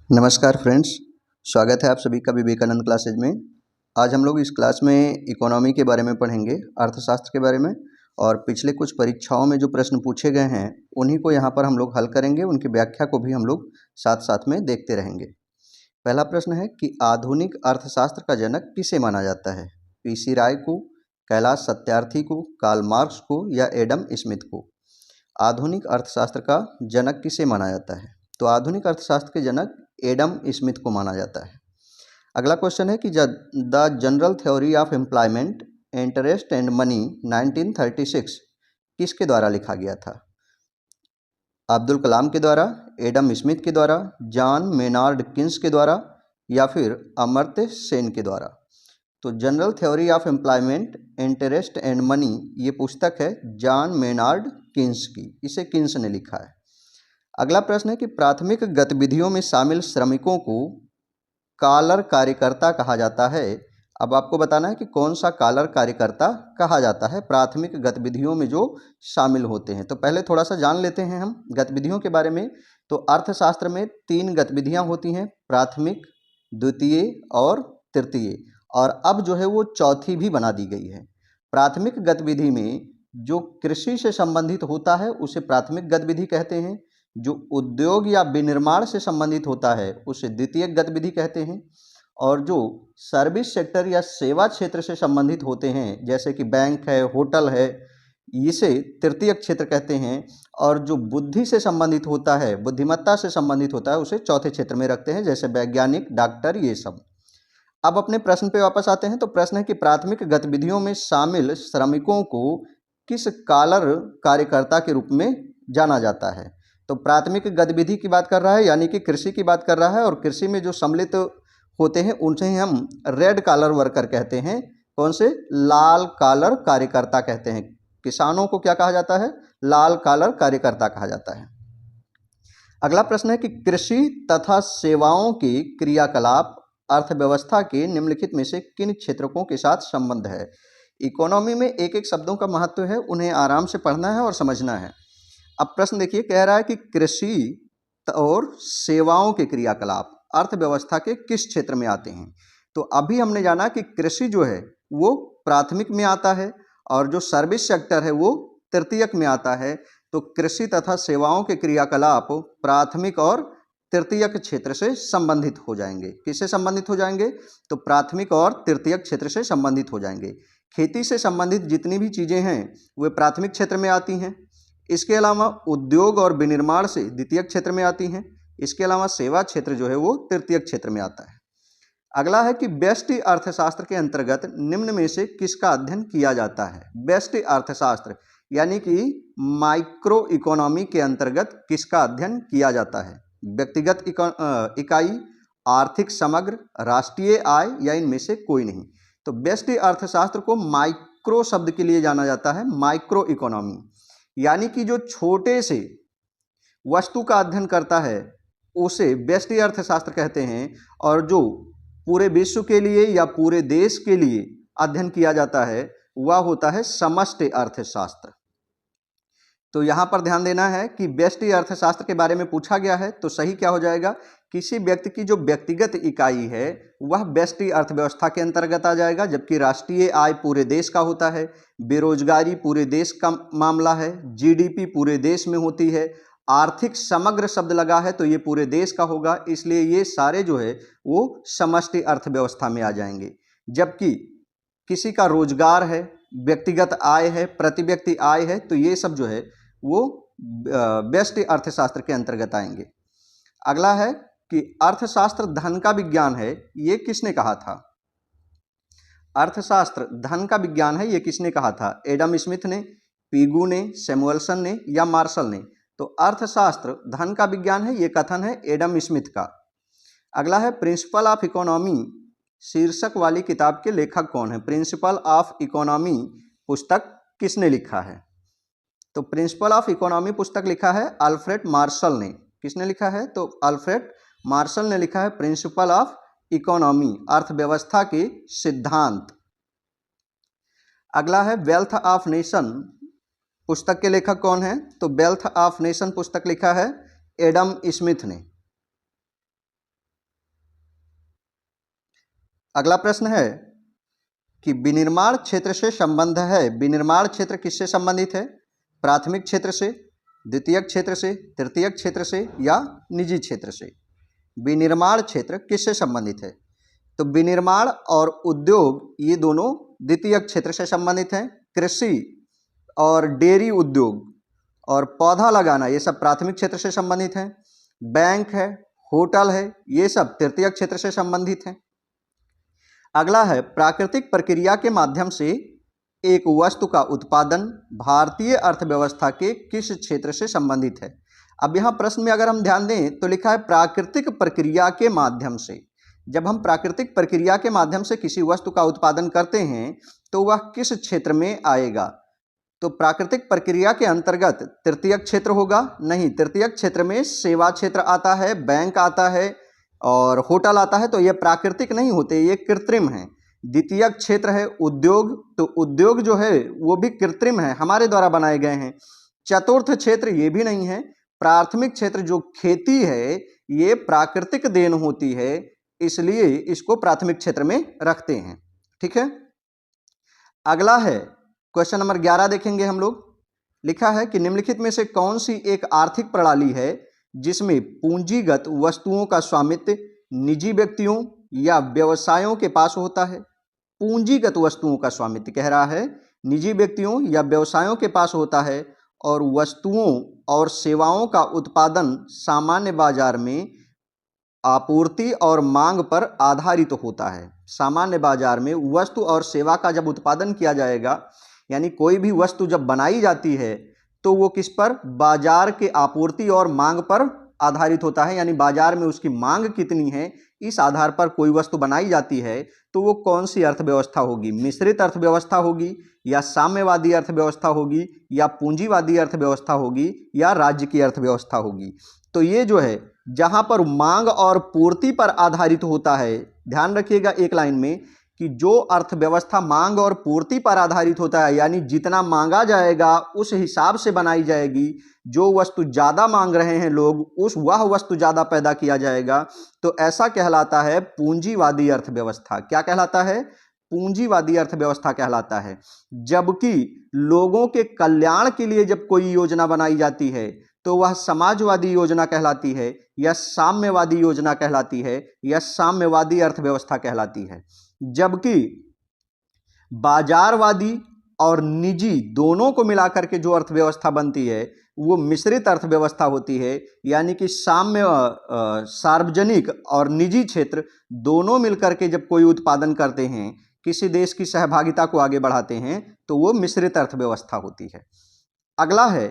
नमस्कार फ्रेंड्स, स्वागत है आप सभी का विवेकानंद क्लासेज में। आज हम लोग इस क्लास में इकोनॉमी के बारे में पढ़ेंगे, अर्थशास्त्र के बारे में। और पिछले कुछ परीक्षाओं में जो प्रश्न पूछे गए हैं उन्हीं को यहाँ पर हम लोग हल करेंगे, उनकी व्याख्या को भी हम लोग साथ साथ में देखते रहेंगे। पहला प्रश्न है कि आधुनिक अर्थशास्त्र का जनक किसे माना जाता है? पीसी राय को, कैलाश सत्यार्थी को, कार्ल मार्क्स को या एडम स्मिथ को? आधुनिक अर्थशास्त्र का जनक किसे माना जाता है? तो आधुनिक अर्थशास्त्र के जनक एडम स्मिथ को माना जाता है। अगला क्वेश्चन है कि the general theory of employment, interest and money 1936 किसके द्वारा लिखा गया था? अब्दुल कलाम के द्वारा, एडम स्मिथ के द्वारा, जॉन मेनार्ड किन्स के द्वारा या फिर अमर्त्य सेन के द्वारा? तो general theory of employment, interest and money ये पुस्तक है जॉन मेनार्ड किन्स की, इसे किन्स ने लिखा है। अगला प्रश्न है कि प्राथमिक गतिविधियों में शामिल श्रमिकों को कॉलर कार्यकर्ता कहा जाता है। अब आपको बताना है कि कौन सा कॉलर कार्यकर्ता कहा जाता है प्राथमिक गतिविधियों में जो शामिल होते हैं। तो पहले थोड़ा सा जान लेते हैं हम गतिविधियों के बारे में। तो अर्थशास्त्र में 3 गतिविधियां होती हैं, प्राथमिक, द्वितीय और तृतीय। और अब जो है वो चौथी भी बना दी गई है। प्राथमिक गतिविधि में जो कृषि से संबंधित होता है उसे प्राथमिक गतिविधि कहते हैं। जो उद्योग या विनिर्माण से संबंधित होता है उसे द्वितीय गतिविधि कहते हैं। और जो सर्विस सेक्टर या सेवा क्षेत्र से संबंधित होते हैं, जैसे कि बैंक है, होटल है, इसे तृतीय क्षेत्र कहते हैं। और जो बुद्धि से संबंधित होता है, बुद्धिमत्ता से संबंधित होता है, उसे चौथे क्षेत्र में रखते हैं, जैसे वैज्ञानिक, डॉक्टर, ये सब। अब अपने प्रश्न पे वापस आते हैं। तो प्रश्न है कि प्राथमिक गतिविधियों में शामिल श्रमिकों को किस कॉलर कार्यकर्ता के रूप में जाना जाता है? तो प्राथमिक गतिविधि की बात कर रहा है, यानी कि कृषि की बात कर रहा है। और कृषि में जो सम्मिलित होते हैं उनसे हम रेड कॉलर वर्कर कहते हैं। कौन से? लाल कॉलर कार्यकर्ता कहते हैं। किसानों को क्या कहा जाता है? लाल कॉलर कार्यकर्ता कहा जाता है। अगला प्रश्न है कि कृषि तथा सेवाओं के क्रियाकलाप अर्थव्यवस्था के निम्नलिखित में से किन क्षेत्रकों के साथ संबंध है? इकोनॉमी में एक एक शब्दों का महत्व है, उन्हें आराम से पढ़ना है और समझना है। अब प्रश्न देखिए, कह रहा है कि कृषि और सेवाओं के क्रियाकलाप अर्थव्यवस्था के किस क्षेत्र में आते हैं? तो अभी हमने जाना कि कृषि जो है वो प्राथमिक में आता है और जो सर्विस सेक्टर है वो तृतीयक में आता है। तो कृषि तथा सेवाओं के क्रियाकलाप प्राथमिक और तृतीयक क्षेत्र से संबंधित हो जाएंगे। किससे संबंधित हो जाएंगे? तो प्राथमिक और तृतीयक क्षेत्र से संबंधित हो जाएंगे। खेती से संबंधित जितनी भी चीज़ें हैं वे प्राथमिक क्षेत्र में आती हैं। इसके अलावा उद्योग और विनिर्माण से द्वितीय क्षेत्र में आती हैं। इसके अलावा सेवा क्षेत्र जो है वो तृतीय क्षेत्र में आता है। अगला है कि व्यष्टि अर्थशास्त्र के अंतर्गत निम्न में से किसका अध्ययन किया जाता है? व्यष्टि अर्थशास्त्र यानी कि माइक्रो इकोनॉमी के अंतर्गत किसका अध्ययन किया जाता है? व्यक्तिगत इकाई, आर्थिक समग्र, राष्ट्रीय आय या इनमें से कोई नहीं। तो व्यष्टि अर्थशास्त्र को माइक्रो शब्द के लिए जाना जाता है, माइक्रो इकोनॉमी, यानी कि जो छोटे से वस्तु का अध्ययन करता है उसे व्यष्टि अर्थशास्त्र कहते हैं। और जो पूरे विश्व के लिए या पूरे देश के लिए अध्ययन किया जाता है वह होता है समष्टि अर्थशास्त्र। तो यहाँ पर ध्यान देना है कि व्यष्टि अर्थशास्त्र के बारे में पूछा गया है तो सही क्या हो जाएगा? किसी व्यक्ति की जो व्यक्तिगत इकाई है वह व्यष्टि अर्थव्यवस्था के अंतर्गत आ जाएगा, जबकि राष्ट्रीय आय पूरे देश का होता है, बेरोजगारी पूरे देश का मामला है, जीडीपी पूरे देश में होती है, आर्थिक समग्र शब्द लगा है तो ये पूरे देश का होगा, इसलिए ये सारे जो है वो समष्टि अर्थव्यवस्था में आ जाएंगे। जबकि किसी का रोजगार है, व्यक्तिगत आय है, प्रति व्यक्ति आय है, तो ये सब जो है वो व्यष्टि अर्थशास्त्र के अंतर्गत आएंगे। अगला है कि अर्थशास्त्र धन का विज्ञान है, ये किसने कहा था? अर्थशास्त्र धन का विज्ञान है, ये किसने कहा था? एडम स्मिथ ने, पीगू ने, सैमुअल्सन ने या मार्शल ने? तो अर्थशास्त्र धन का विज्ञान है, ये कथन है एडम स्मिथ का। अगला है प्रिंसिपल ऑफ इकोनॉमी शीर्षक वाली किताब के लेखक कौन है? प्रिंसिपल ऑफ इकोनॉमी पुस्तक किसने लिखा है? तो प्रिंसिपल ऑफ इकोनॉमी पुस्तक लिखा है अल्फ्रेड मार्शल ने। किसने लिखा है? तो अल्फ्रेड मार्शल ने लिखा है प्रिंसिपल ऑफ इकोनॉमी, अर्थव्यवस्था के सिद्धांत। अगला है वेल्थ ऑफ नेशन पुस्तक के लेखक कौन है? तो वेल्थ ऑफ नेशन पुस्तक लिखा है एडम स्मिथ ने। अगला प्रश्न है कि विनिर्माण क्षेत्र से संबंध है। विनिर्माण क्षेत्र किससे संबंधित है? प्राथमिक क्षेत्र से, द्वितीयक क्षेत्र से, तृतीयक क्षेत्र से या निजी क्षेत्र से? विनिर्माण क्षेत्र किससे संबंधित है? तो विनिर्माण और उद्योग ये दोनों द्वितीयक क्षेत्र से संबंधित हैं। कृषि और डेयरी उद्योग और पौधा लगाना ये सब प्राथमिक क्षेत्र से संबंधित हैं। बैंक है, होटल है, ये सब तृतीयक क्षेत्र से संबंधित हैं। अगला है प्राकृतिक प्रक्रिया के माध्यम से एक वस्तु का उत्पादन भारतीय अर्थव्यवस्था के किस क्षेत्र से संबंधित है? अब यहाँ प्रश्न में अगर हम ध्यान दें तो लिखा है प्राकृतिक प्रक्रिया के माध्यम से। जब हम प्राकृतिक प्रक्रिया के माध्यम से किसी वस्तु का उत्पादन करते हैं तो वह किस क्षेत्र में आएगा? तो प्राकृतिक प्रक्रिया के अंतर्गत तृतीयक क्षेत्र होगा? नहीं, तृतीयक क्षेत्र में सेवा क्षेत्र आता है, बैंक आता है और होटल आता है, तो ये प्राकृतिक नहीं होते, ये कृत्रिम हैं। द्वितीयक क्षेत्र है उद्योग, तो उद्योग जो है वो भी कृत्रिम है, हमारे द्वारा बनाए गए हैं। चतुर्थ क्षेत्र ये भी नहीं है। प्राथमिक क्षेत्र जो खेती है ये प्राकृतिक देन होती है, इसलिए इसको प्राथमिक क्षेत्र में रखते हैं। ठीक है, अगला है क्वेश्चन नंबर 11 देखेंगे हम लोग। लिखा है कि निम्नलिखित में से कौन सी एक आर्थिक प्रणाली है जिसमें पूंजीगत वस्तुओं का स्वामित्व निजी व्यक्तियों या व्यवसायों के पास होता है? पूंजीगत वस्तुओं का स्वामित्व कह रहा है निजी व्यक्तियों या व्यवसायों के पास होता है और वस्तुओं और सेवाओं का उत्पादन सामान्य बाजार में आपूर्ति और मांग पर आधारित होता है। सामान्य बाजार में वस्तु और सेवा का जब उत्पादन किया जाएगा, यानी कोई भी वस्तु जब बनाई जाती है तो वो किस पर? बाजार के आपूर्ति और मांग पर आधारित होता है, यानी बाजार में उसकी मांग कितनी है इस आधार पर कोई वस्तु बनाई जाती है। तो वो कौन सी अर्थव्यवस्था होगी? मिश्रित अर्थव्यवस्था होगी या साम्यवादी अर्थव्यवस्था होगी या पूंजीवादी अर्थव्यवस्था होगी या राज्य की अर्थव्यवस्था होगी? तो ये जो है जहां पर मांग और पूर्ति पर आधारित होता है, ध्यान रखिएगा एक लाइन में कि जो अर्थव्यवस्था मांग और पूर्ति पर आधारित होता है, यानी जितना मांगा जाएगा उस हिसाब से बनाई जाएगी। जो वस्तु ज़्यादा मांग रहे हैं लोग, वह वस्तु ज़्यादा पैदा किया जाएगा, तो ऐसा कहलाता है पूंजीवादी अर्थव्यवस्था। क्या कहलाता है? पूंजीवादी अर्थव्यवस्था कहलाता है। जबकि लोगों के कल्याण के लिए जब कोई योजना बनाई जाती है तो वह समाजवादी योजना कहलाती है या साम्यवादी योजना कहलाती है या साम्यवादी अर्थव्यवस्था कहलाती है। जबकि बाजारवादी और निजी दोनों को मिलाकर के जो अर्थव्यवस्था बनती है वो मिश्रित अर्थव्यवस्था होती है, यानी कि सार्वजनिक और निजी क्षेत्र दोनों मिलकर के जब कोई उत्पादन करते हैं, किसी देश की सहभागिता को आगे बढ़ाते हैं, तो वो मिश्रित अर्थव्यवस्था होती है। अगला है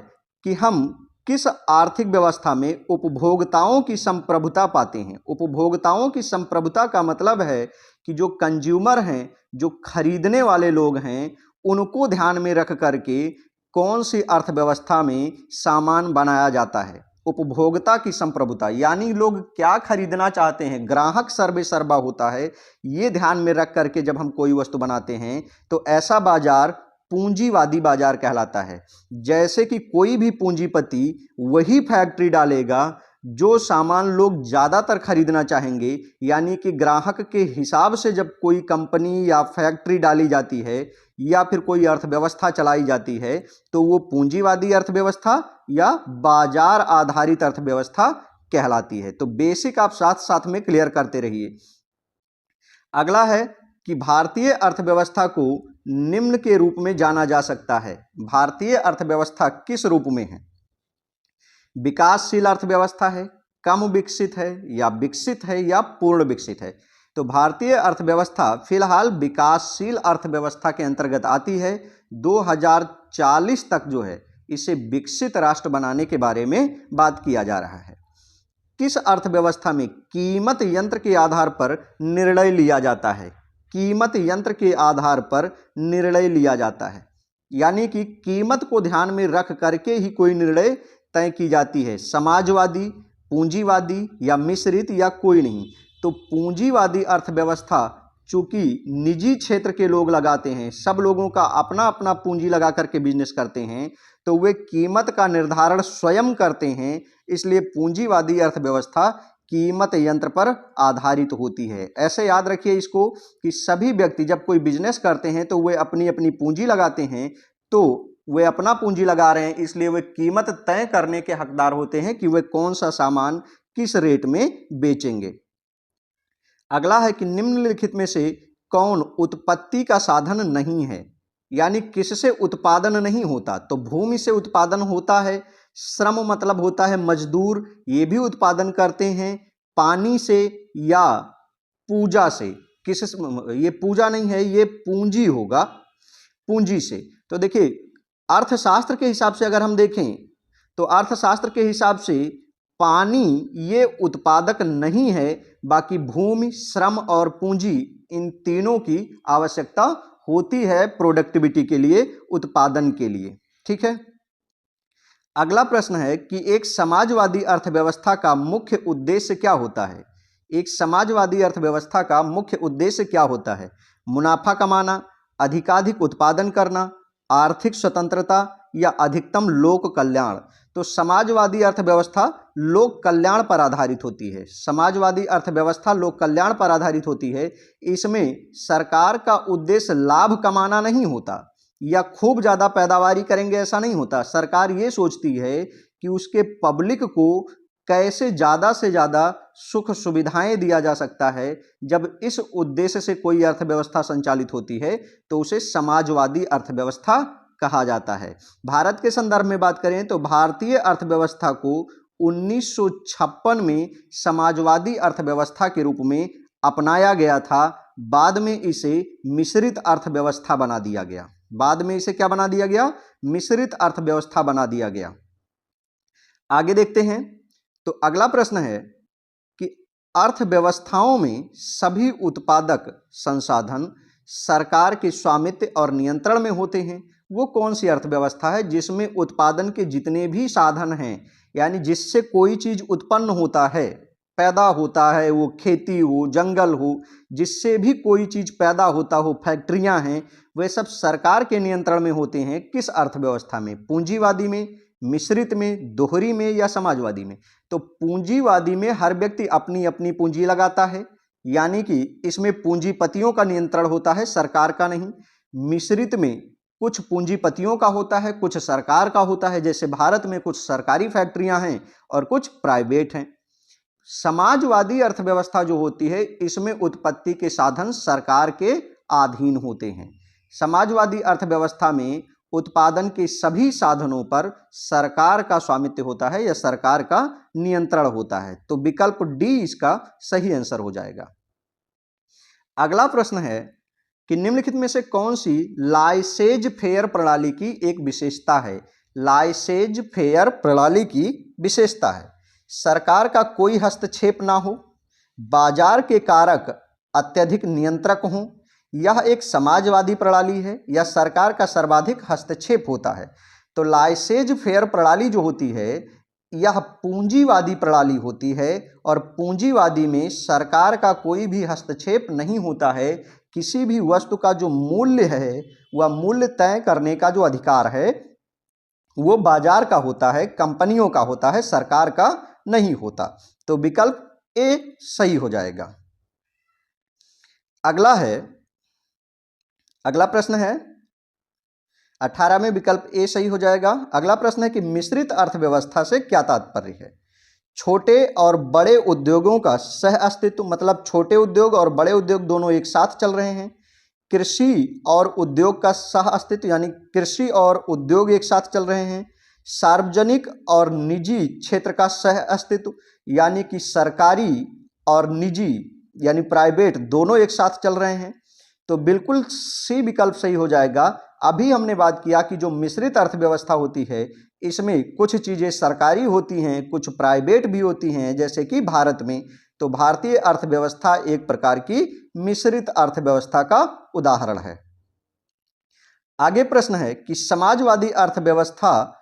कि हम किस आर्थिक व्यवस्था में उपभोक्ताओं की संप्रभुता पाते हैं? उपभोक्ताओं की संप्रभुता का मतलब है कि जो कंज्यूमर हैं, जो खरीदने वाले लोग हैं, उनको ध्यान में रख करके कौन सी अर्थव्यवस्था में सामान बनाया जाता है। उपभोक्ता की संप्रभुता यानी लोग क्या खरीदना चाहते हैं, ग्राहक सर्वे सर्वा होता है। ये ध्यान में रख करके जब हम कोई वस्तु बनाते हैं तो ऐसा बाजार पूंजीवादी बाजार कहलाता है। जैसे कि कोई भी पूंजीपति वही फैक्ट्री डालेगा जो सामान लोग ज़्यादातर खरीदना चाहेंगे, यानी कि ग्राहक के हिसाब से जब कोई कंपनी या फैक्ट्री डाली जाती है या फिर कोई अर्थव्यवस्था चलाई जाती है तो वो पूंजीवादी अर्थव्यवस्था या बाजार आधारित अर्थव्यवस्था कहलाती है। तो बेसिक आप साथ साथ में क्लियर करते रहिए। अगला है कि भारतीय अर्थव्यवस्था को निम्न के रूप में जाना जा सकता है। भारतीय अर्थव्यवस्था किस रूप में है? विकासशील अर्थव्यवस्था है, कम विकसित है या पूर्ण विकसित है? तो भारतीय अर्थव्यवस्था फिलहाल विकासशील अर्थव्यवस्था के अंतर्गत आती है। 2040 तक जो है इसे विकसित राष्ट्र बनाने के बारे में बात किया जा रहा है। किस अर्थव्यवस्था में कीमत यंत्र के आधार पर निर्णय लिया जाता है? कीमत यंत्र के आधार पर निर्णय लिया जाता है, यानी कि कीमत को ध्यान में रख करके ही कोई निर्णय तय की जाती है। समाजवादी, पूंजीवादी या मिश्रित या कोई नहीं। तो पूंजीवादी अर्थव्यवस्था चूंकि निजी क्षेत्र के लोग लगाते हैं, सब लोगों का अपना अपना पूंजी लगा करके बिजनेस करते हैं, तो वे कीमत का निर्धारण स्वयं करते हैं, इसलिए पूंजीवादी अर्थव्यवस्था कीमत यंत्र पर आधारित होती है। ऐसे याद रखिए इसको कि सभी व्यक्ति जब कोई बिजनेस करते हैं तो वे अपनी अपनी पूंजी लगाते हैं, तो वे अपना पूंजी लगा रहे हैं, इसलिए वे कीमत तय करने के हकदार होते हैं कि वे कौन सा सामान किस रेट में बेचेंगे। अगला है कि निम्नलिखित में से कौन उत्पत्ति का साधन नहीं है, यानी किससे उत्पादन नहीं होता। तो भूमि से उत्पादन होता है, श्रम मतलब होता है मजदूर, ये भी उत्पादन करते हैं। पानी से या पूजा से, किस, ये पूजा नहीं है, ये पूंजी होगा, पूंजी से। तो देखिए अर्थशास्त्र के हिसाब से अगर हम देखें तो अर्थशास्त्र के हिसाब से पानी ये उत्पादक नहीं है, बाकी भूमि, श्रम और पूंजी इन तीनों की आवश्यकता होती है प्रोडक्टिविटी के लिए, उत्पादन के लिए। ठीक है। अगला प्रश्न है कि एक समाजवादी अर्थव्यवस्था का मुख्य उद्देश्य क्या होता है। एक समाजवादी अर्थव्यवस्था का मुख्य उद्देश्य क्या होता है। मुनाफा कमाना, अधिकाधिक उत्पादन करना, आर्थिक स्वतंत्रता या अधिकतम लोक कल्याण। तो समाजवादी अर्थव्यवस्था लोक कल्याण पर आधारित होती है। समाजवादी अर्थव्यवस्था लोक कल्याण पर आधारित होती है। इसमें सरकार का उद्देश्य लाभ कमाना नहीं होता या खूब ज़्यादा पैदावारी करेंगे ऐसा नहीं होता। सरकार ये सोचती है कि उसके पब्लिक को कैसे ज़्यादा से ज़्यादा सुख सुविधाएं दिया जा सकता है। जब इस उद्देश्य से कोई अर्थव्यवस्था संचालित होती है तो उसे समाजवादी अर्थव्यवस्था कहा जाता है। भारत के संदर्भ में बात करें तो भारतीय अर्थव्यवस्था को 1956 में समाजवादी अर्थव्यवस्था के रूप में अपनाया गया था। बाद में इसे मिश्रित अर्थव्यवस्था बना दिया गया। बाद में इसे क्या बना दिया गया, मिश्रित अर्थव्यवस्था बना दिया गया। आगे देखते हैं। तो अगला प्रश्न है कि अर्थव्यवस्थाओं में सभी उत्पादक संसाधन सरकार के स्वामित्व और नियंत्रण में होते हैं। वो कौन सी अर्थव्यवस्था है जिसमें उत्पादन के जितने भी साधन हैं, यानी जिससे कोई चीज उत्पन्न होता है, पैदा होता है, वो खेती हो, जंगल हो, जिससे भी कोई चीज पैदा होता हो, फैक्ट्रियां हैं, वे सब सरकार के नियंत्रण में होते हैं। किस अर्थव्यवस्था में, पूंजीवादी में, मिश्रित में, दोहरी में या समाजवादी में। तो पूंजीवादी में हर व्यक्ति अपनी अपनी पूंजी लगाता है, यानी कि इसमें पूंजीपतियों का नियंत्रण होता है, सरकार का नहीं। मिश्रित में कुछ पूंजीपतियों का होता है, कुछ सरकार का होता है, जैसे भारत में कुछ सरकारी फैक्ट्रियां हैं और कुछ प्राइवेट हैं। समाजवादी अर्थव्यवस्था जो होती है इसमें उत्पत्ति के साधन सरकार के अधीन होते हैं। समाजवादी अर्थव्यवस्था में उत्पादन के सभी साधनों पर सरकार का स्वामित्व होता है या सरकार का नियंत्रण होता है। तो विकल्प डी इसका सही आंसर हो जाएगा। अगला प्रश्न है कि निम्नलिखित में से कौन सी लाइसेज फेयर प्रणाली की एक विशेषता है। लाइसेज फेयर प्रणाली की विशेषता है सरकार का कोई हस्तक्षेप ना हो, बाजार के कारक अत्यधिक नियंत्रक हों, यह एक समाजवादी प्रणाली है या सरकार का सर्वाधिक हस्तक्षेप होता है। तो लाइसेज फेयर प्रणाली जो होती है यह पूंजीवादी प्रणाली होती है और पूंजीवादी में सरकार का कोई भी हस्तक्षेप नहीं होता है। किसी भी वस्तु का जो मूल्य है वह मूल्य तय करने का जो अधिकार है वो बाजार का होता है, कंपनियों का होता है, सरकार का नहीं होता। तो विकल्प ए सही हो जाएगा। अगला प्रश्न है 18 में विकल्प ए सही हो जाएगा। अगला प्रश्न है कि मिश्रित अर्थव्यवस्था से क्या तात्पर्य है। छोटे और बड़े उद्योगों का सह अस्तित्व, मतलब छोटे उद्योग और बड़े उद्योग दोनों एक साथ चल रहे हैं। कृषि और उद्योग का सह अस्तित्व, यानी कृषि और उद्योग एक साथ चल रहे हैं। सार्वजनिक और निजी क्षेत्र का सह अस्तित्व, यानी कि सरकारी और निजी यानी प्राइवेट दोनों एक साथ चल रहे हैं। तो बिल्कुल सी विकल्प सही हो जाएगा। अभी हमने बात किया कि जो मिश्रित अर्थव्यवस्था होती है इसमें कुछ चीज़ें सरकारी होती हैं, कुछ प्राइवेट भी होती हैं, जैसे कि भारत में। तो भारतीय अर्थव्यवस्था एक प्रकार की मिश्रित अर्थव्यवस्था का उदाहरण है। आगे प्रश्न है कि समाजवादी अर्थव्यवस्था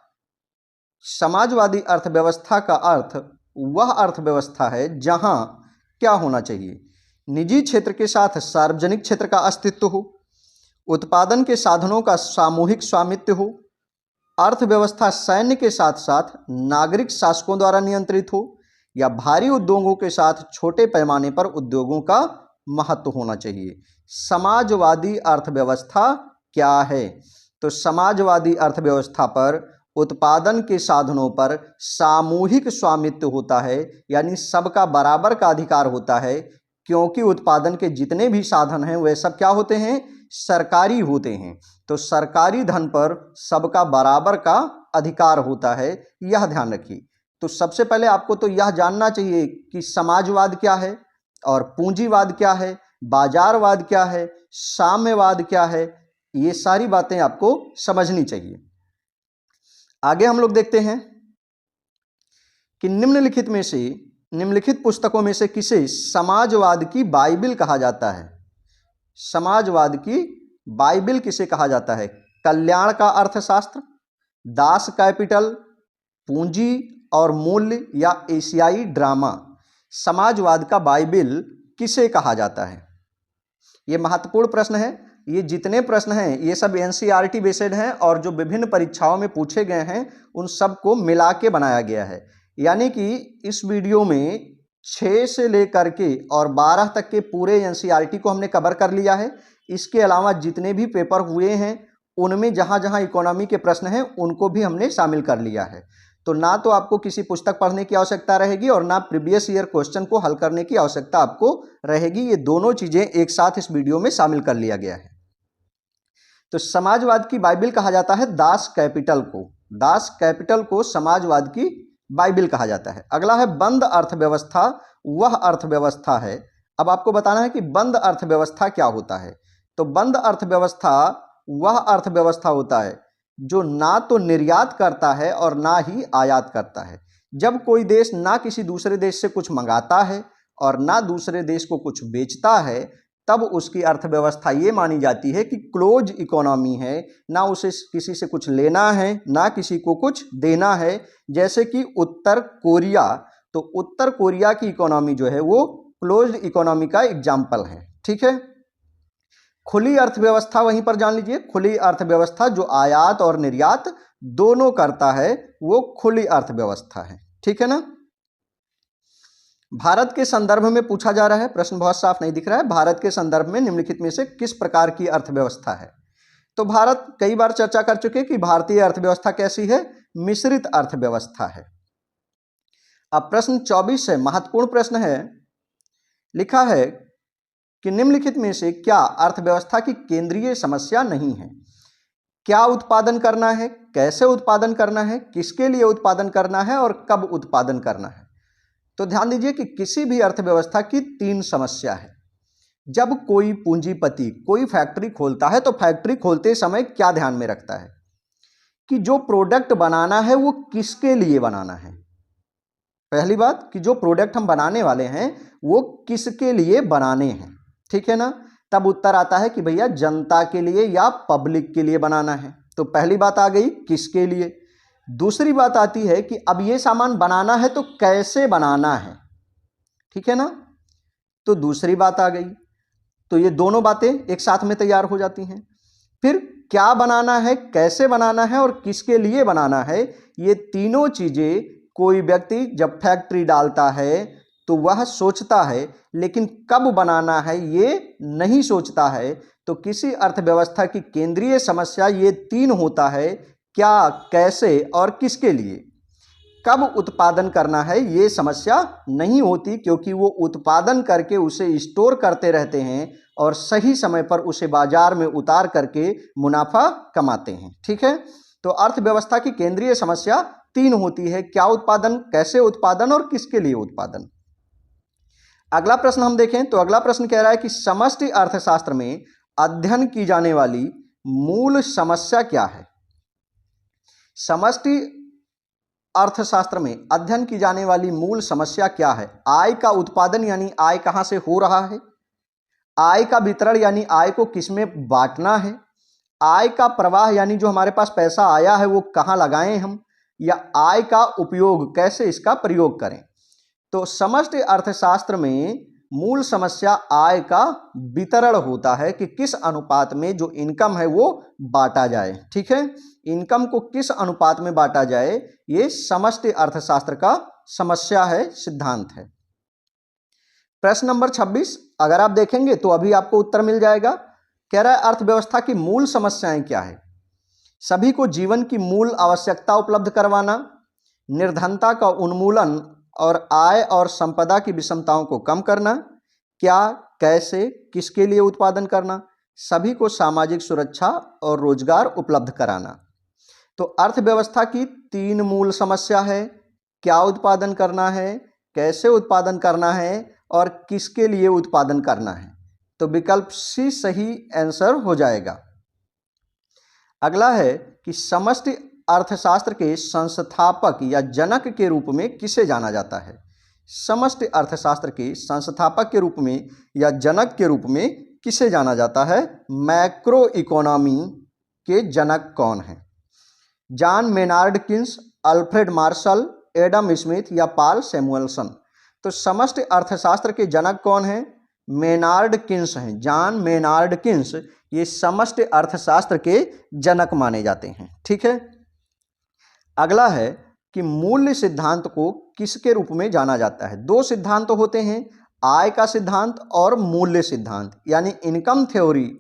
का अर्थ वह अर्थव्यवस्था है जहां क्या होना चाहिए। निजी क्षेत्र के साथ सार्वजनिक क्षेत्र का अस्तित्व हो, उत्पादन के साधनों का सामूहिक स्वामित्व हो, अर्थव्यवस्था सैन्य के साथ साथ नागरिक शासकों द्वारा नियंत्रित हो, या भारी उद्योगों के साथ छोटे पैमाने पर उद्योगों का महत्व होना चाहिए। समाजवादी अर्थव्यवस्था क्या है? तो समाजवादी अर्थव्यवस्था पर उत्पादन के साधनों पर सामूहिक स्वामित्व होता है, यानी सबका बराबर का अधिकार होता है, क्योंकि उत्पादन के जितने भी साधन हैं वे सब क्या होते हैं? सरकारी होते हैं। तो सरकारी धन पर सबका बराबर का अधिकार होता है, यह ध्यान रखिए। तो सबसे पहले आपको तो यह जानना चाहिए कि समाजवाद क्या है और पूंजीवाद क्या है, बाजारवाद क्या है, साम्यवाद क्या है, ये सारी बातें आपको समझनी चाहिए। आगे हम लोग देखते हैं कि निम्नलिखित पुस्तकों में से किसे समाजवाद की बाइबिल कहा जाता है? समाजवाद की बाइबिल किसे कहा जाता है? कल्याण का अर्थशास्त्र, दास कैपिटल, पूंजी और मूल्य या एशियाई ड्रामा। समाजवाद का बाइबिल किसे कहा जाता है? ये महत्वपूर्ण प्रश्न है। ये जितने प्रश्न हैं ये सब एनसीईआरटी बेस्ड हैं और जो विभिन्न परीक्षाओं में पूछे गए हैं उन सबको मिला के बनाया गया है। यानी कि इस वीडियो में 6 से लेकर के और 12 तक के पूरे एनसीईआरटी को हमने कवर कर लिया है। इसके अलावा जितने भी पेपर हुए हैं उनमें जहाँ जहाँ इकोनॉमी के प्रश्न हैं उनको भी हमने शामिल कर लिया है। तो ना तो आपको किसी पुस्तक पढ़ने की आवश्यकता रहेगी और ना प्रीवियस ईयर क्वेश्चन को हल करने की आवश्यकता आपको रहेगी। ये दोनों चीज़ें एक साथ इस वीडियो में शामिल कर लिया गया है। तो समाजवाद की बाइबिल कहा जाता है दास कैपिटल को। दास कैपिटल को समाजवाद की बाइबिल कहा जाता है। अगला है बंद अर्थव्यवस्था, वह अर्थव्यवस्था है। अब आपको बताना है कि बंद अर्थव्यवस्था क्या होता है। तो बंद अर्थव्यवस्था वह अर्थव्यवस्था होता है जो ना तो निर्यात करता है और ना ही आयात करता है। जब कोई देश ना किसी दूसरे देश से कुछ मंगाता है और ना दूसरे देश को कुछ बेचता है, तब उसकी अर्थव्यवस्था ये मानी जाती है कि क्लोज इकोनॉमी है, ना उसे किसी से कुछ लेना है ना किसी को कुछ देना है। जैसे कि उत्तर कोरिया, तो उत्तर कोरिया की इकोनॉमी जो है वो क्लोज्ड इकोनॉमी का एग्जाम्पल है। ठीक है। खुली अर्थव्यवस्था वहीं पर जान लीजिए। खुली अर्थव्यवस्था जो आयात और निर्यात दोनों करता है वो खुली अर्थव्यवस्था है। ठीक है ना। भारत के संदर्भ में पूछा जा रहा है, प्रश्न बहुत साफ नहीं दिख रहा है। भारत के संदर्भ में निम्नलिखित में से किस प्रकार की अर्थव्यवस्था है? तो भारत कई बार चर्चा कर चुके कि भारतीय अर्थव्यवस्था कैसी है? मिश्रित अर्थव्यवस्था है। अब प्रश्न 24 है, महत्वपूर्ण प्रश्न है। लिखा है कि निम्नलिखित में से क्या अर्थव्यवस्था की केंद्रीय समस्या नहीं है? क्या उत्पादन करना है, कैसे उत्पादन करना है, किसके लिए उत्पादन करना है और कब उत्पादन करना है? तो ध्यान दीजिए कि किसी भी अर्थव्यवस्था की 3 समस्या है। जब कोई पूंजीपति कोई फैक्ट्री खोलता है तो फैक्ट्री खोलते समय क्या ध्यान में रखता है कि जो प्रोडक्ट बनाना है वो किसके लिए बनाना है। पहली बात कि जो प्रोडक्ट हम बनाने वाले हैं वो किसके लिए बनाने हैं। ठीक है ना। तब उत्तर आता है कि भैया जनता के लिए या पब्लिक के लिए बनाना है। तो पहली बात आ गई किसके लिए। दूसरी बात आती है कि अब ये सामान बनाना है तो कैसे बनाना है। ठीक है ना। तो दूसरी बात आ गई। तो ये दोनों बातें एक साथ में तैयार हो जाती हैं। फिर क्या बनाना है, कैसे बनाना है और किसके लिए बनाना है, ये तीनों चीजें कोई व्यक्ति जब फैक्ट्री डालता है तो वह सोचता है, लेकिन कब बनाना है ये नहीं सोचता है। तो किसी अर्थव्यवस्था की केंद्रीय समस्या ये 3 होता है, क्या, कैसे और किसके लिए। कब उत्पादन करना है ये समस्या नहीं होती, क्योंकि वो उत्पादन करके उसे स्टोर करते रहते हैं और सही समय पर उसे बाजार में उतार करके मुनाफा कमाते हैं। ठीक है। तो अर्थव्यवस्था की केंद्रीय समस्या 3 होती है, क्या उत्पादन, कैसे उत्पादन और किसके लिए उत्पादन। अगला प्रश्न हम देखें तो अगला प्रश्न कह रहा है कि समष्टि अर्थशास्त्र में अध्ययन की जाने वाली मूल समस्या क्या है। समष्टि अर्थशास्त्र में अध्ययन की जाने वाली मूल समस्या क्या है? आय का उत्पादन यानी आय कहां से हो रहा है, आय का वितरण यानी आय को किसमें बांटना है, आय का प्रवाह यानी जो हमारे पास पैसा आया है वो कहां लगाएं हम, या आय का उपयोग कैसे इसका प्रयोग करें। तो समष्टि अर्थशास्त्र में मूल समस्या आय का वितरण होता है कि किस अनुपात में जो इनकम है वो बांटा जाए। ठीक है, इनकम को किस अनुपात में बांटा जाए, ये समष्टि अर्थशास्त्र का समस्या है, सिद्धांत है। प्रश्न नंबर 26 अगर आप देखेंगे तो अभी आपको उत्तर मिल जाएगा। कह रहा है अर्थव्यवस्था की मूल समस्याएं क्या है। सभी को जीवन की मूल आवश्यकता उपलब्ध करवाना, निर्धनता का उन्मूलन और आय और संपदा की विषमताओं को कम करना, क्या, कैसे, किसके लिए उत्पादन करना, सभी को सामाजिक सुरक्षा और रोजगार उपलब्ध कराना। तो अर्थव्यवस्था की 3 मूल समस्या है, क्या उत्पादन करना है, कैसे उत्पादन करना है और किसके लिए उत्पादन करना है। तो विकल्प सी सही आंसर हो जाएगा। अगला है कि समष्टि अर्थशास्त्र के संस्थापक या जनक के रूप में किसे जाना जाता है। समष्टि अर्थशास्त्र के संस्थापक के रूप में या जनक के रूप में किसे जाना जाता है। मैक्रो इकोनॉमी के जनक कौन हैं। John Maynard Keynes, Alfred Marshall, Adam Smith या पॉल सैमुअलसन। तो समष्टि अर्थशास्त्र के जनक कौन हैं। मेनार्ड किन्स हैं, जॉन मेनार्ड किन्स ये समष्टि अर्थशास्त्र के जनक माने जाते हैं। ठीक है, अगला है कि मूल्य सिद्धांत को किसके रूप में जाना जाता है। 2 सिद्धांत होते हैं, आय का सिद्धांत और मूल्य सिद्धांत, यानी इनकम थ्योरी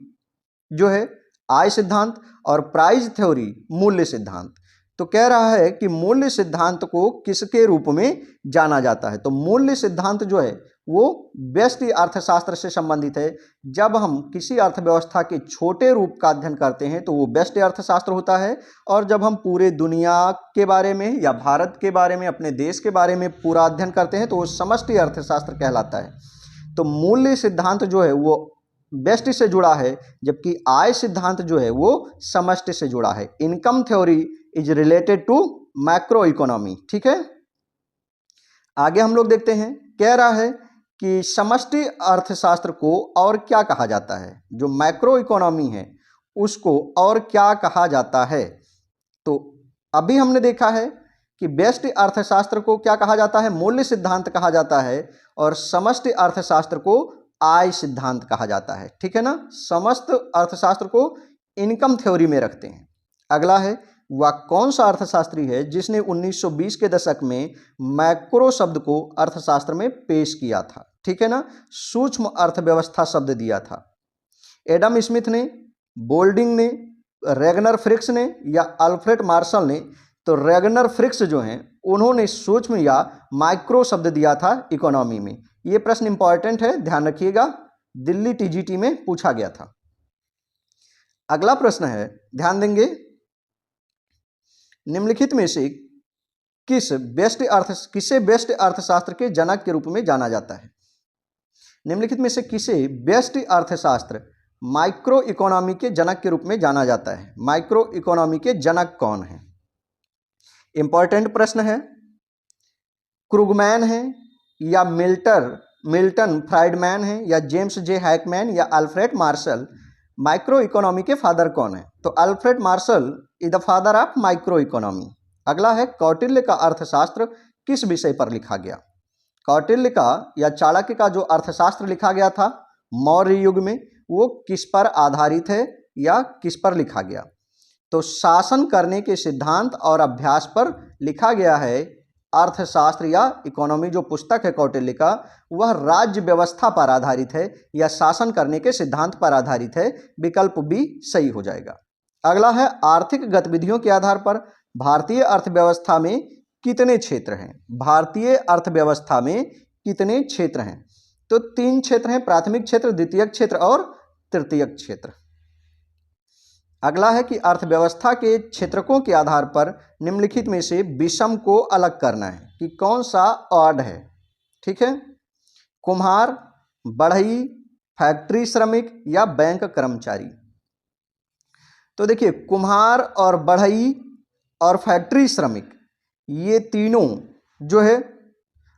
जो है आय सिद्धांत और प्राइस थ्योरी मूल्य सिद्धांत। तो कह रहा है कि मूल्य सिद्धांत को किसके रूप में जाना जाता है। तो मूल्य सिद्धांत जो है वो व्यष्टि अर्थशास्त्र से संबंधित है। जब हम किसी अर्थव्यवस्था के छोटे रूप का अध्ययन करते हैं तो वो व्यष्टि अर्थशास्त्र होता है, और जब हम पूरे दुनिया के बारे में या भारत के बारे में, अपने देश के बारे में पूरा अध्ययन करते हैं तो वो समष्टि अर्थशास्त्र कहलाता है। तो मूल्य सिद्धांत जो है वो व्यष्टि से जुड़ा है, जबकि आय सिद्धांत जो है वो समष्टि से जुड़ा है। Income theory is related to macro economy. ठीक है, आगे हम लोग देखते हैं। कह रहा है कि समष्टि अर्थशास्त्र को और क्या कहा जाता है। जो मैक्रो इकोनॉमी है उसको और क्या कहा जाता है। तो अभी हमने देखा है कि व्यष्टि अर्थशास्त्र को क्या कहा जाता है, मूल्य सिद्धांत कहा जाता है, और समष्टि अर्थशास्त्र को आय सिद्धांत कहा जाता है। ठीक है ना, समस्त अर्थशास्त्र को इनकम थ्योरी में रखते हैं। अगला है वह कौन सा अर्थशास्त्री है जिसने 1920 के दशक में मैक्रो शब्द को अर्थशास्त्र में पेश किया था। ठीक है ना, सूक्ष्म अर्थव्यवस्था शब्द दिया था। एडम स्मिथ ने, बोल्डिंग ने, रेगनर फ्रिक्स ने या अल्फ्रेड मार्शल ने। तो रेगनर फ्रिक्स जो हैं उन्होंने सूक्ष्म या माइक्रो शब्द दिया था इकोनॉमी में। ये प्रश्न इंपॉर्टेंट है, ध्यान रखिएगा, दिल्ली टीजीटी में पूछा गया था। अगला प्रश्न है, ध्यान देंगे, निम्नलिखित में से किसे व्यष्टि अर्थशास्त्र के जनक के रूप में जाना जाता है। निम्नलिखित में से किसे व्यष्टि अर्थशास्त्र माइक्रो इकोनॉमी के जनक के रूप में जाना जाता है। माइक्रो इकोनॉमी के जनक कौन है। इंपॉर्टेंट प्रश्न है। क्रुगमैन है या मिल्टन फ्राइडमैन है या जेम्स जे हैकमैन या अल्फ्रेड मार्शल। माइक्रो इकोनॉमी के फादर कौन है। तो Alfred Marshall is the father of micro economy. अगला है कौटिल्य का अर्थशास्त्र किस विषय पर लिखा गया। कौटिल्य का या चाणक्य का जो अर्थशास्त्र लिखा गया था मौर्य युग में, वो किस पर आधारित है या किस पर लिखा गया। तो शासन करने के सिद्धांत और अभ्यास पर लिखा गया है। अर्थशास्त्र या इकोनॉमी जो पुस्तक है कौटिल्य का, वह राज्य व्यवस्था पर आधारित है या शासन करने के सिद्धांत पर आधारित है। विकल्प बी सही हो जाएगा। अगला है आर्थिक गतिविधियों के आधार पर भारतीय अर्थव्यवस्था में कितने क्षेत्र हैं। भारतीय अर्थव्यवस्था में कितने क्षेत्र हैं। तो 3 क्षेत्र हैं, प्राथमिक क्षेत्र, द्वितीयक क्षेत्र और तृतीयक क्षेत्र। अगला है कि अर्थव्यवस्था के क्षेत्रकों के आधार पर निम्नलिखित में से विषम को अलग करना है कि कौन सा ऑड है। ठीक है, कुम्हार, बढ़ई, फैक्ट्री श्रमिक या बैंक कर्मचारी। तो देखिए, कुम्हार और बढ़ई और फैक्ट्री श्रमिक ये तीनों जो है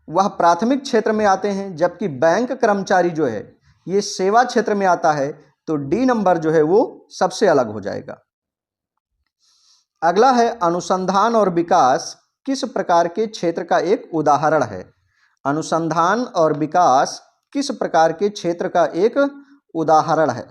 वह प्राथमिक क्षेत्र में आते हैं, जबकि बैंक कर्मचारी जो है ये सेवा क्षेत्र में आता है। तो डी नंबर जो है वो सबसे अलग हो जाएगा। अगला है अनुसंधान और विकास किस प्रकार के क्षेत्र का एक उदाहरण है। अनुसंधान और विकास किस प्रकार के क्षेत्र का एक उदाहरण है?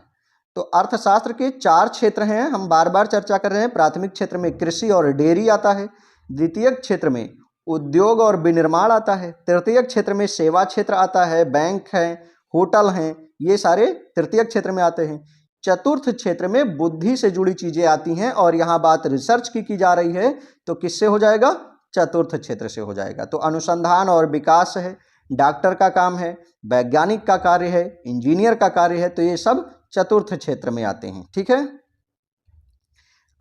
तो अर्थशास्त्र के 4 क्षेत्र हैं, हम बार बार चर्चा कर रहे हैं। प्राथमिक क्षेत्र में कृषि और डेयरी आता है, द्वितीयक क्षेत्र में उद्योग और विनिर्माण आता है, तृतीयक क्षेत्र में सेवा क्षेत्र आता है, बैंक हैं, होटल हैं, ये सारे तृतीयक क्षेत्र में आते हैं। चतुर्थ क्षेत्र में बुद्धि से जुड़ी चीजें आती हैं और यहाँ बात रिसर्च की जा रही है, तो किससे हो जाएगा? चतुर्थ क्षेत्र से हो जाएगा। तो अनुसंधान और विकास है, डॉक्टर का काम है, वैज्ञानिक का कार्य है, इंजीनियर का कार्य है, तो ये सब चतुर्थ क्षेत्र में आते हैं। ठीक है,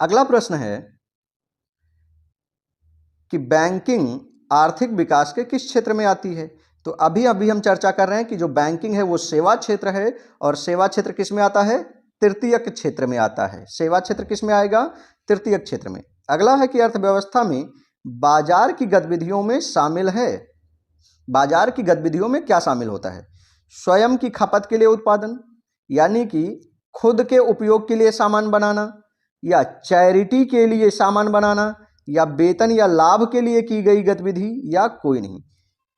अगला प्रश्न है कि बैंकिंग आर्थिक विकास के किस क्षेत्र में आती है? तो अभी हम चर्चा कर रहे हैं कि जो बैंकिंग है वो सेवा क्षेत्र है, और सेवा क्षेत्र किस में आता है? तृतीयक क्षेत्र में आता है। सेवा क्षेत्र किस में आएगा? तृतीयक क्षेत्र में। अगला है कि अर्थव्यवस्था में बाजार की गतिविधियों में शामिल है। बाजार की गतिविधियों में क्या शामिल होता है? स्वयं की खपत के लिए उत्पादन, यानी कि खुद के उपयोग के लिए सामान बनाना, या चैरिटी के लिए सामान बनाना, या वेतन या लाभ के लिए की गई गतिविधि, या कोई नहीं।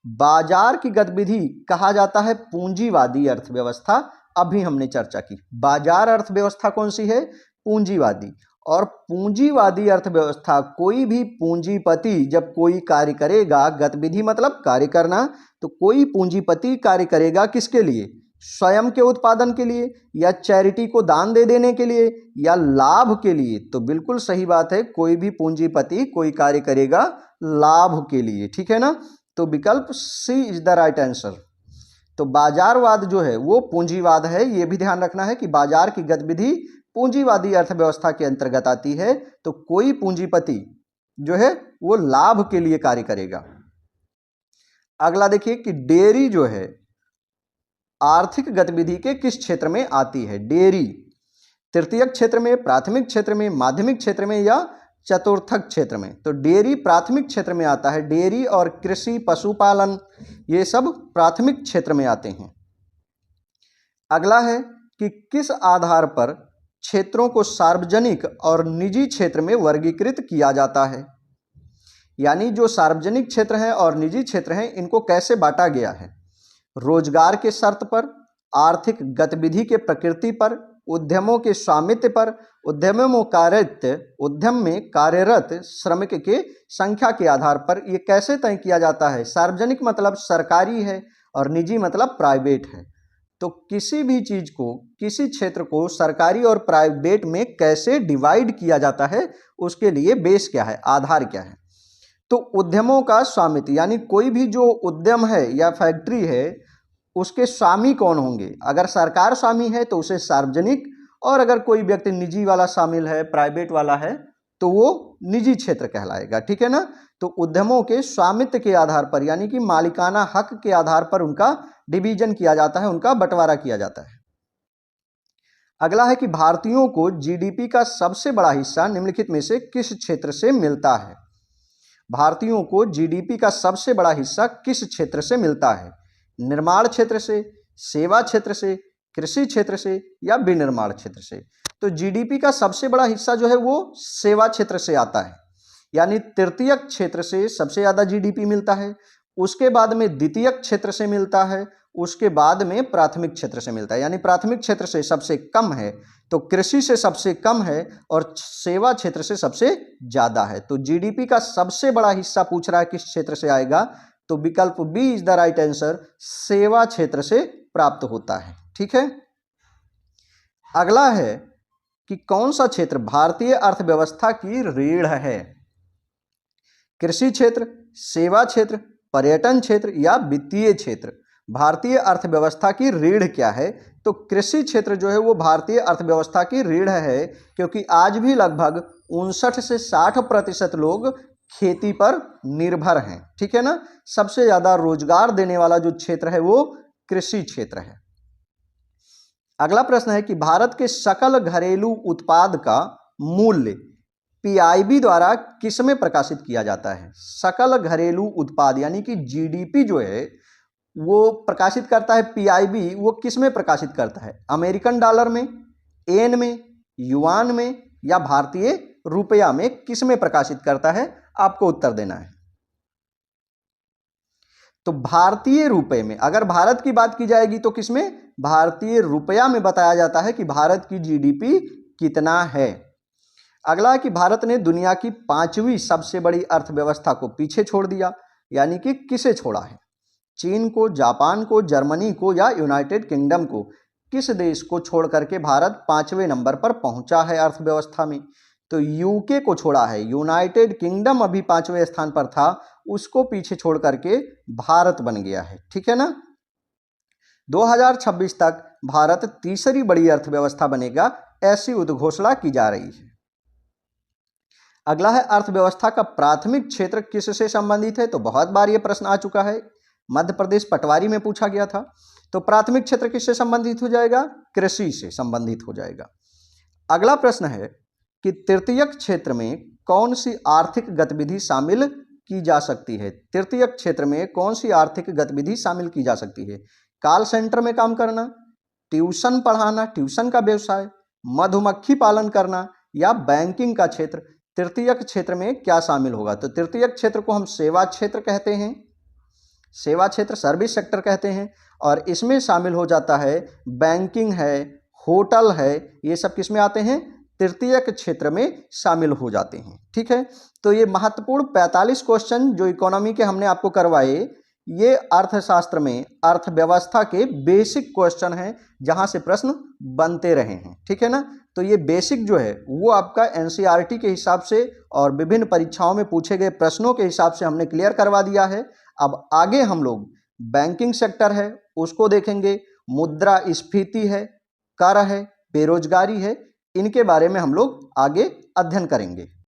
बाजार की गतिविधि कहा जाता है पूंजीवादी अर्थव्यवस्था। अभी हमने चर्चा की बाजार अर्थव्यवस्था कौन सी है? पूंजीवादी। और पूंजीवादी अर्थव्यवस्था, कोई भी पूंजीपति जब कोई कार्य करेगा, गतिविधि मतलब कार्य करना, तो कोई पूंजीपति कार्य करेगा किसके लिए? स्वयं के उत्पादन के लिए, या चैरिटी को दान दे देने के लिए, या लाभ के लिए? तो बिल्कुल सही बात है, कोई भी पूंजीपति कोई कार्य करेगा लाभ के लिए। ठीक है ना, तो विकल्प सी इज द राइट आंसर। तो बाजारवाद जो है वो पूंजीवाद है, ये भी ध्यान रखना है कि बाजार की गतिविधि पूंजीवादी अर्थव्यवस्था के अंतर्गत आती है, तो कोई पूंजीपति जो है वो लाभ के लिए कार्य करेगा। अगला देखिए कि डेयरी जो है आर्थिक गतिविधि के किस क्षेत्र में आती है? डेयरी तृतीयक क्षेत्र में, प्राथमिक क्षेत्र में, माध्यमिक क्षेत्र में, या चतुर्थक क्षेत्र में? तो डेयरी प्राथमिक क्षेत्र में आता है। डेयरी और कृषि, पशुपालन, ये सब प्राथमिक क्षेत्र में आते हैं। अगला है कि किस आधार पर क्षेत्रों को सार्वजनिक और निजी क्षेत्र में वर्गीकृत किया जाता है? यानी जो सार्वजनिक क्षेत्र हैं और निजी क्षेत्र हैं, इनको कैसे बांटा गया है? रोजगार के शर्त पर, आर्थिक गतिविधि के प्रकृति पर, उद्यमों के स्वामित्व पर, उद्यम में कार्यरत श्रमिक के संख्या के आधार पर। ये कैसे तय किया जाता है? सार्वजनिक मतलब सरकारी है और निजी मतलब प्राइवेट है। तो किसी भी चीज को, किसी क्षेत्र को सरकारी और प्राइवेट में कैसे डिवाइड किया जाता है, उसके लिए बेस क्या है, आधार क्या है? तो उद्यमों का स्वामित्व, यानी कोई भी जो उद्यम है या फैक्ट्री है, उसके स्वामी कौन होंगे? अगर सरकार स्वामी है तो उसे सार्वजनिक, और अगर कोई व्यक्ति निजी वाला शामिल है, प्राइवेट वाला है, तो वो निजी क्षेत्र कहलाएगा। ठीक है ना, तो उद्यमों के स्वामित्व के आधार पर, यानी कि मालिकाना हक के आधार पर उनका डिवीजन किया जाता है, उनका बंटवारा किया जाता है। अगला है कि भारतीयों को जीडीपी का सबसे बड़ा हिस्सा निम्नलिखित में से किस क्षेत्र से मिलता है? भारतीयों को जीडीपी का सबसे बड़ा हिस्सा किस क्षेत्र से मिलता है? निर्माण क्षेत्र से, सेवा क्षेत्र से, कृषि क्षेत्र से, या विनिर्माण क्षेत्र से? तो जीडीपी का सबसे बड़ा हिस्सा जो है वो सेवा क्षेत्र से आता है, यानी तृतीयक क्षेत्र से सबसे ज्यादा जीडीपी मिलता है, उसके बाद में द्वितीयक क्षेत्र से मिलता है, उसके बाद में प्राथमिक क्षेत्र से मिलता है। यानी प्राथमिक क्षेत्र से सबसे कम है, तो कृषि से सबसे कम है, और सेवा क्षेत्र से सबसे ज्यादा है। तो जीडीपी का सबसे बड़ा हिस्सा पूछ रहा है किस क्षेत्र से आएगा, तो विकल्प B is the right answer, सेवा क्षेत्र से प्राप्त होता है। ठीक है, अगला है कि कौन सा क्षेत्र भारतीय अर्थव्यवस्था की रीढ़ है? कृषि क्षेत्र, सेवा क्षेत्र, पर्यटन क्षेत्र, या वित्तीय क्षेत्र? भारतीय अर्थव्यवस्था की रीढ़ क्या है? तो कृषि क्षेत्र जो है वो भारतीय अर्थव्यवस्था की रीढ़ है, क्योंकि आज भी लगभग 59 से 60% लोग खेती पर निर्भर हैं। ठीक है ना, सबसे ज्यादा रोजगार देने वाला जो क्षेत्र है वो कृषि क्षेत्र है। अगला प्रश्न है कि भारत के सकल घरेलू उत्पाद का मूल्य पीआईबी द्वारा किसमें प्रकाशित किया जाता है? सकल घरेलू उत्पाद यानी कि जीडीपी जो है वो प्रकाशित करता है पीआईबी, वो किसमें प्रकाशित करता है? अमेरिकन डॉलर में, एन में, युआन में, या भारतीय रुपया में? किसमें प्रकाशित करता है? आपको उत्तर देना है। तो भारतीय रुपए में, अगर भारत की बात की जाएगी तो किसमें, भारतीय रुपया में बताया जाता है कि भारत की जीडीपी कितना है। अगला है कि भारत ने दुनिया की 5वीं सबसे बड़ी अर्थव्यवस्था को पीछे छोड़ दिया, यानी कि किसे छोड़ा है, चीन को, जापान को, जर्मनी को या यूनाइटेड किंगडम को, किस देश को छोड़ करके भारत 5वें नंबर पर पहुंचा है अर्थव्यवस्था में, तो यूके को छोड़ा है। यूनाइटेड किंगडम अभी 5वें स्थान पर था, उसको पीछे छोड़ करके भारत बन गया है, ठीक है ना। 2026 तक भारत तीसरी बड़ी अर्थव्यवस्था बनेगा, ऐसी उद्घोषणा की जा रही है। अगला है अर्थव्यवस्था का प्राथमिक क्षेत्र किससे संबंधित है, तो बहुत बार यह प्रश्न आ चुका है, मध्य प्रदेश पटवारी में पूछा गया था। तो प्राथमिक क्षेत्र किससे संबंधित हो जाएगा, कृषि से संबंधित हो जाएगा। अगला प्रश्न है कि तृतीयक क्षेत्र में कौन सी आर्थिक गतिविधि शामिल की जा सकती है, तृतीयक क्षेत्र में कौन सी आर्थिक गतिविधि शामिल की जा सकती है, कॉल सेंटर में काम करना, ट्यूशन पढ़ाना, ट्यूशन का व्यवसाय, मधुमक्खी पालन करना या बैंकिंग का क्षेत्र। तृतीयक क्षेत्र में क्या शामिल होगा, तो तृतीयक क्षेत्र को हम सेवा क्षेत्र कहते हैं, सेवा क्षेत्र सर्विस सेक्टर कहते हैं, और इसमें शामिल हो जाता है बैंकिंग है, होटल है, ये सब किस में आते हैं, तृतीयक क्षेत्र में शामिल हो जाते हैं, ठीक है। तो ये महत्वपूर्ण 45 क्वेश्चन जो इकोनॉमी के हमने आपको करवाए, ये अर्थशास्त्र में अर्थव्यवस्था के बेसिक क्वेश्चन हैं, जहां से प्रश्न बनते रहे हैं, ठीक है ना। तो ये बेसिक जो है वो आपका एनसीईआरटी के हिसाब से और विभिन्न परीक्षाओं में पूछे गए प्रश्नों के हिसाब से हमने क्लियर करवा दिया है। अब आगे हम लोग बैंकिंग सेक्टर है उसको देखेंगे, मुद्रास्फीति है, कर है, बेरोजगारी है, इनके बारे में हम लोग आगे अध्ययन करेंगे।